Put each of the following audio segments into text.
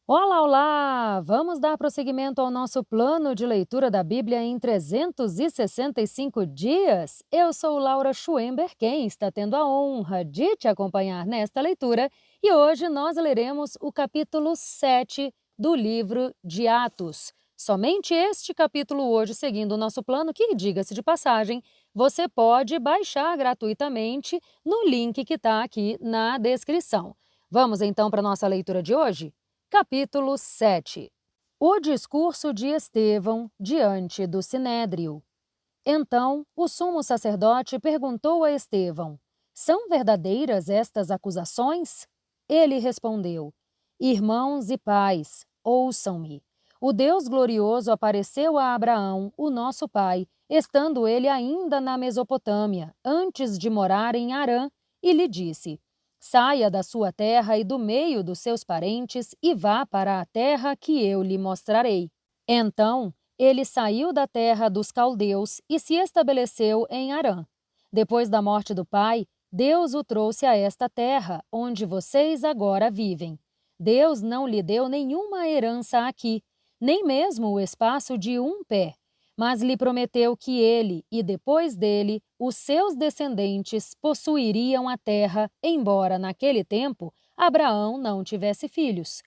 Olá, olá! Vamos dar prosseguimento ao nosso plano de leitura da Bíblia em 365 dias? Eu sou Laura Schwember, quem está tendo a honra de te acompanhar nesta leitura, e hoje nós leremos o capítulo 7 do livro de Atos. Somente este capítulo hoje, seguindo o nosso plano, que, diga-se de passagem, você pode baixar gratuitamente no link que está aqui na descrição. Vamos então para a nossa leitura de hoje? Capítulo 7. O discurso de Estevão diante do Sinédrio. Então, o sumo sacerdote perguntou a Estevão: São verdadeiras estas acusações? Ele respondeu: Irmãos e pais, ouçam-me. O Deus glorioso apareceu a Abraão, o nosso pai, estando ele ainda na Mesopotâmia, antes de morar em Harã, e lhe disse: Saia da sua terra e do meio dos seus parentes e vá para a terra que eu lhe mostrarei. Então, ele saiu da terra dos caldeus e se estabeleceu em Harã. Depois da morte do pai, Deus o trouxe a esta terra, onde vocês agora vivem. Deus não lhe deu nenhuma herança aqui, nem mesmo o espaço de um pé, mas lhe prometeu que ele e depois dele, os seus descendentes possuiriam a terra, embora naquele tempo Abraão não tivesse filhos.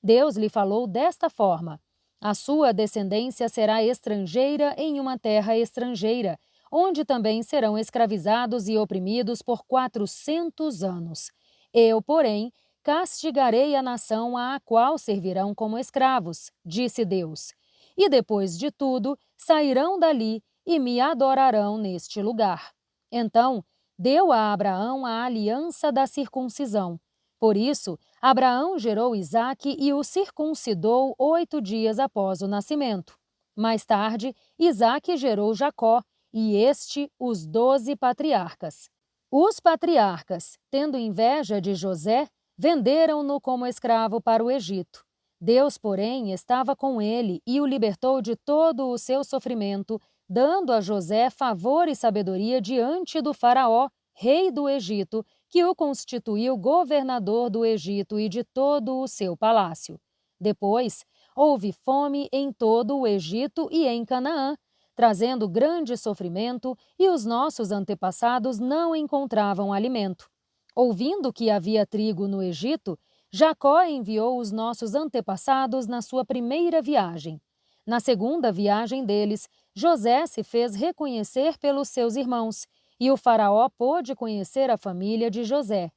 Deus lhe falou desta forma: a sua descendência será estrangeira em uma terra estrangeira, onde também serão escravizados e oprimidos por 400 anos. Eu, porém, castigarei a nação à qual servirão como escravos, disse Deus. E depois de tudo, sairão dali e me adorarão neste lugar. Então, deu a Abraão a aliança da circuncisão. Por isso, Abraão gerou Isaque e o circuncidou 8 dias após o nascimento. Mais tarde, Isaque gerou Jacó, e este os 12 patriarcas. Os patriarcas, tendo inveja de José, venderam-no como escravo para o Egito. Deus, porém, estava com ele e o libertou de todo o seu sofrimento, dando a José favor e sabedoria diante do faraó, rei do Egito, que o constituiu governador do Egito e de todo o seu palácio. Depois, houve fome em todo o Egito e em Canaã, trazendo grande sofrimento, e os nossos antepassados não encontravam alimento. Ouvindo que havia trigo no Egito, Jacó enviou os nossos antepassados na sua primeira viagem. Na segunda viagem deles, José se fez reconhecer pelos seus irmãos, e o faraó pôde conhecer a família de José.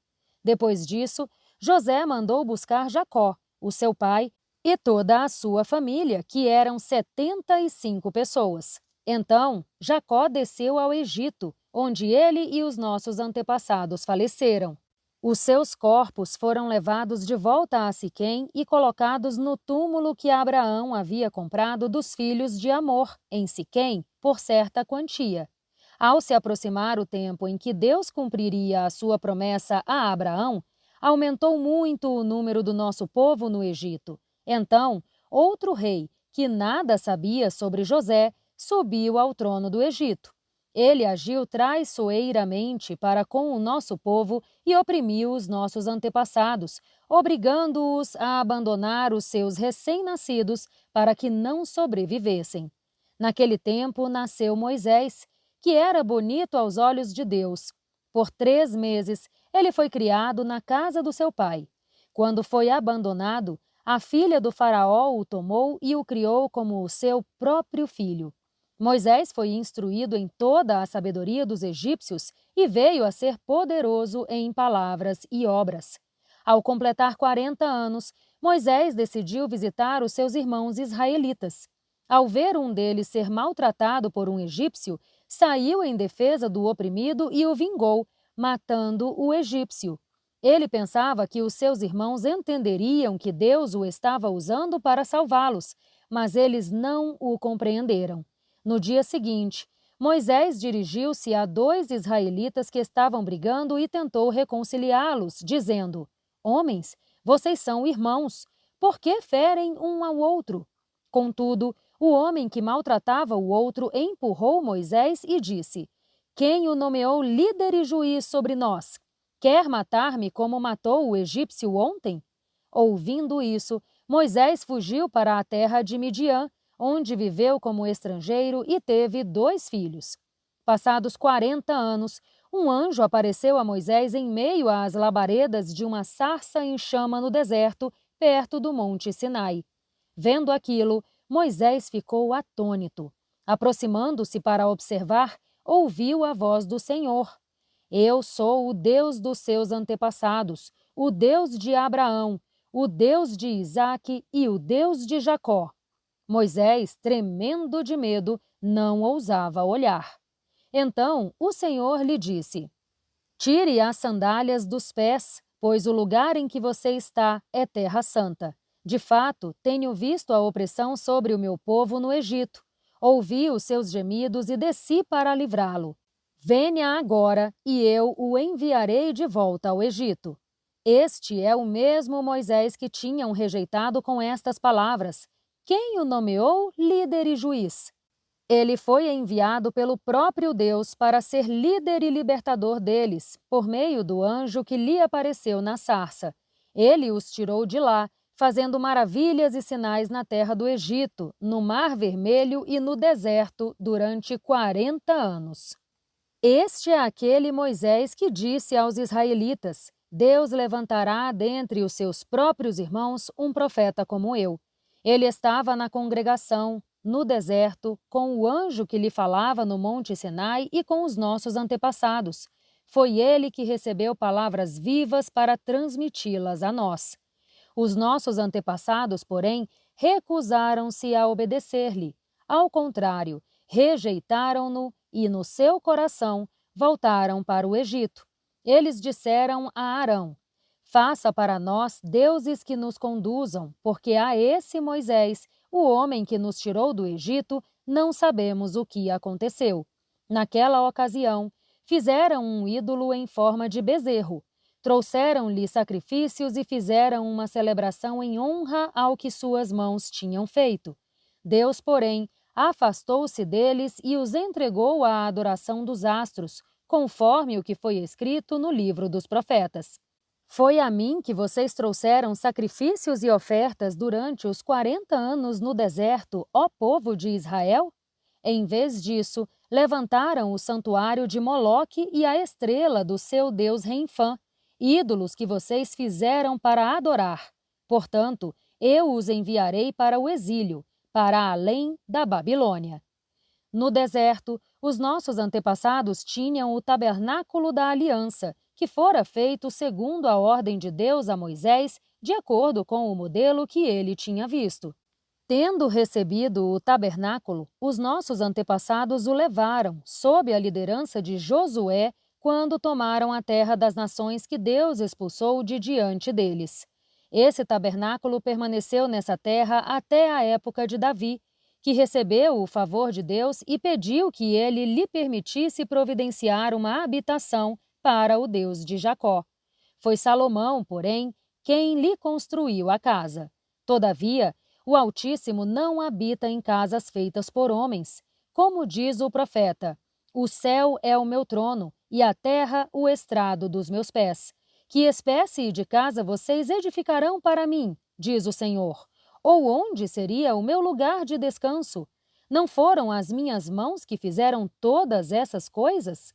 Depois disso, José mandou buscar Jacó, o seu pai, e toda a sua família, que eram 75 pessoas. Então, Jacó desceu ao Egito, onde ele e os nossos antepassados faleceram. Os seus corpos foram levados de volta a Siquém e colocados no túmulo que Abraão havia comprado dos filhos de Amor, em Siquém, por certa quantia. Ao se aproximar o tempo em que Deus cumpriria a sua promessa a Abraão, aumentou muito o número do nosso povo no Egito. Então, outro rei, que nada sabia sobre José, subiu ao trono do Egito. Ele agiu traiçoeiramente para com o nosso povo e oprimiu os nossos antepassados, obrigando-os a abandonar os seus recém-nascidos para que não sobrevivessem. Naquele tempo nasceu Moisés, que era bonito aos olhos de Deus. Por 3 meses, ele foi criado na casa do seu pai. Quando foi abandonado, a filha do faraó o tomou e o criou como o seu próprio filho. Moisés foi instruído em toda a sabedoria dos egípcios e veio a ser poderoso em palavras e obras. Ao completar 40 anos, Moisés decidiu visitar os seus irmãos israelitas. Ao ver um deles ser maltratado por um egípcio, saiu em defesa do oprimido e o vingou, matando o egípcio. Ele pensava que os seus irmãos entenderiam que Deus o estava usando para salvá-los, mas eles não o compreenderam. No dia seguinte, Moisés dirigiu-se a 2 israelitas que estavam brigando e tentou reconciliá-los, dizendo: Homens, vocês são irmãos, por que ferem um ao outro? Contudo, o homem que maltratava o outro empurrou Moisés e disse: Quem o nomeou líder e juiz sobre nós? Quer matar-me como matou o egípcio ontem? Ouvindo isso, Moisés fugiu para a terra de Midian, onde viveu como estrangeiro e teve 2 filhos. Passados 40 anos, um anjo apareceu a Moisés em meio às labaredas de uma sarça em chama no deserto, perto do Monte Sinai. Vendo aquilo, Moisés ficou atônito. Aproximando-se para observar, ouviu a voz do Senhor. Eu sou o Deus dos seus antepassados, o Deus de Abraão, o Deus de Isaque e o Deus de Jacó. Moisés, tremendo de medo, não ousava olhar. Então o Senhor lhe disse: Tire as sandálias dos pés, pois o lugar em que você está é terra santa. De fato, tenho visto a opressão sobre o meu povo no Egito. Ouvi os seus gemidos e desci para livrá-lo. Venha agora, e eu o enviarei de volta ao Egito. Este é o mesmo Moisés que tinham rejeitado com estas palavras. Quem o nomeou líder e juiz? Ele foi enviado pelo próprio Deus para ser líder e libertador deles, por meio do anjo que lhe apareceu na sarça. Ele os tirou de lá, fazendo maravilhas e sinais na terra do Egito, no Mar Vermelho e no deserto durante 40 anos. Este é aquele Moisés que disse aos israelitas: Deus levantará dentre os seus próprios irmãos um profeta como eu. Ele estava na congregação, no deserto, com o anjo que lhe falava no Monte Sinai e com os nossos antepassados. Foi ele que recebeu palavras vivas para transmiti-las a nós. Os nossos antepassados, porém, recusaram-se a obedecer-lhe. Ao contrário, rejeitaram-no e, no seu coração, voltaram para o Egito. Eles disseram a Arão: Faça para nós deuses que nos conduzam, porque a esse Moisés, o homem que nos tirou do Egito, não sabemos o que aconteceu. Naquela ocasião, fizeram um ídolo em forma de bezerro. Trouxeram-lhe sacrifícios e fizeram uma celebração em honra ao que suas mãos tinham feito. Deus, porém, afastou-se deles e os entregou à adoração dos astros, conforme o que foi escrito no livro dos profetas. Foi a mim que vocês trouxeram sacrifícios e ofertas durante os 40 anos no deserto, ó povo de Israel? Em vez disso, levantaram o santuário de Moloque e a estrela do seu deus Renfã, ídolos que vocês fizeram para adorar. Portanto, eu os enviarei para o exílio, para além da Babilônia. No deserto, os nossos antepassados tinham o tabernáculo da aliança, que fora feito segundo a ordem de Deus a Moisés, de acordo com o modelo que ele tinha visto. Tendo recebido o tabernáculo, os nossos antepassados o levaram, sob a liderança de Josué, quando tomaram a terra das nações que Deus expulsou de diante deles. Esse tabernáculo permaneceu nessa terra até a época de Davi, que recebeu o favor de Deus e pediu que ele lhe permitisse providenciar uma habitação para o Deus de Jacó. Foi Salomão, porém, quem lhe construiu a casa. Todavia, o Altíssimo não habita em casas feitas por homens. Como diz o profeta: O céu é o meu trono e a terra o estrado dos meus pés. Que espécie de casa vocês edificarão para mim, diz o Senhor? Ou onde seria o meu lugar de descanso? Não foram as minhas mãos que fizeram todas essas coisas?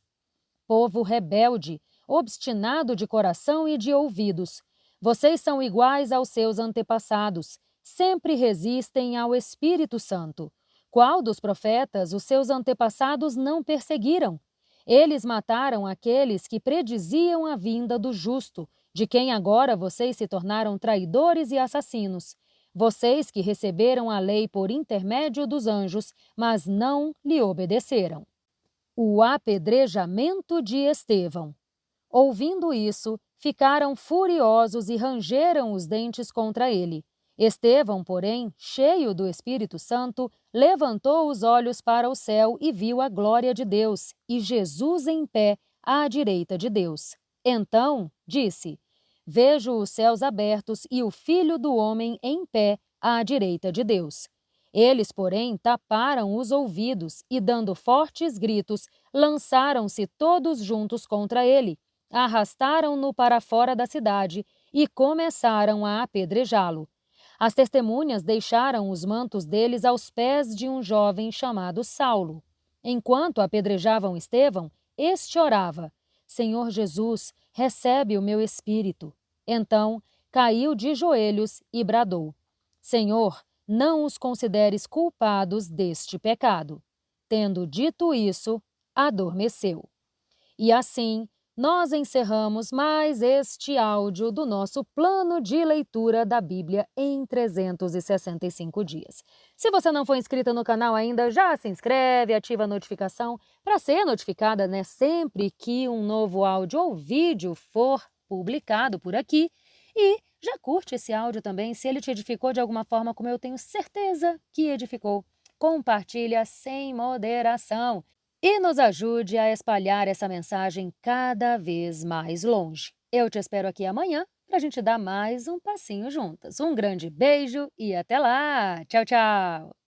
Povo rebelde, obstinado de coração e de ouvidos, vocês são iguais aos seus antepassados, sempre resistem ao Espírito Santo. Qual dos profetas os seus antepassados não perseguiram? Eles mataram aqueles que prediziam a vinda do justo, de quem agora vocês se tornaram traidores e assassinos. Vocês que receberam a lei por intermédio dos anjos, mas não lhe obedeceram. O apedrejamento de Estevão. Ouvindo isso, ficaram furiosos e rangeram os dentes contra ele. Estevão, porém, cheio do Espírito Santo, levantou os olhos para o céu e viu a glória de Deus e Jesus em pé à direita de Deus. Então, disse: Vejo os céus abertos e o Filho do Homem em pé à direita de Deus. Eles, porém, taparam os ouvidos e, dando fortes gritos, lançaram-se todos juntos contra ele, arrastaram-no para fora da cidade e começaram a apedrejá-lo. As testemunhas deixaram os mantos deles aos pés de um jovem chamado Saulo. Enquanto apedrejavam Estevão, este orava: Senhor Jesus, recebe o meu espírito. Então caiu de joelhos e bradou: Senhor, não os consideres culpados deste pecado. Tendo dito isso, adormeceu. E assim, nós encerramos mais este áudio do nosso plano de leitura da Bíblia em 365 dias. Se você não for inscrita no canal ainda, já se inscreve, ativa a notificação para ser notificada, sempre que um novo áudio ou vídeo for publicado por aqui. E já curte esse áudio também, se ele te edificou de alguma forma, como eu tenho certeza que edificou. Compartilha sem moderação e nos ajude a espalhar essa mensagem cada vez mais longe. Eu te espero aqui amanhã para a gente dar mais um passinho juntas. Um grande beijo e até lá! Tchau, tchau!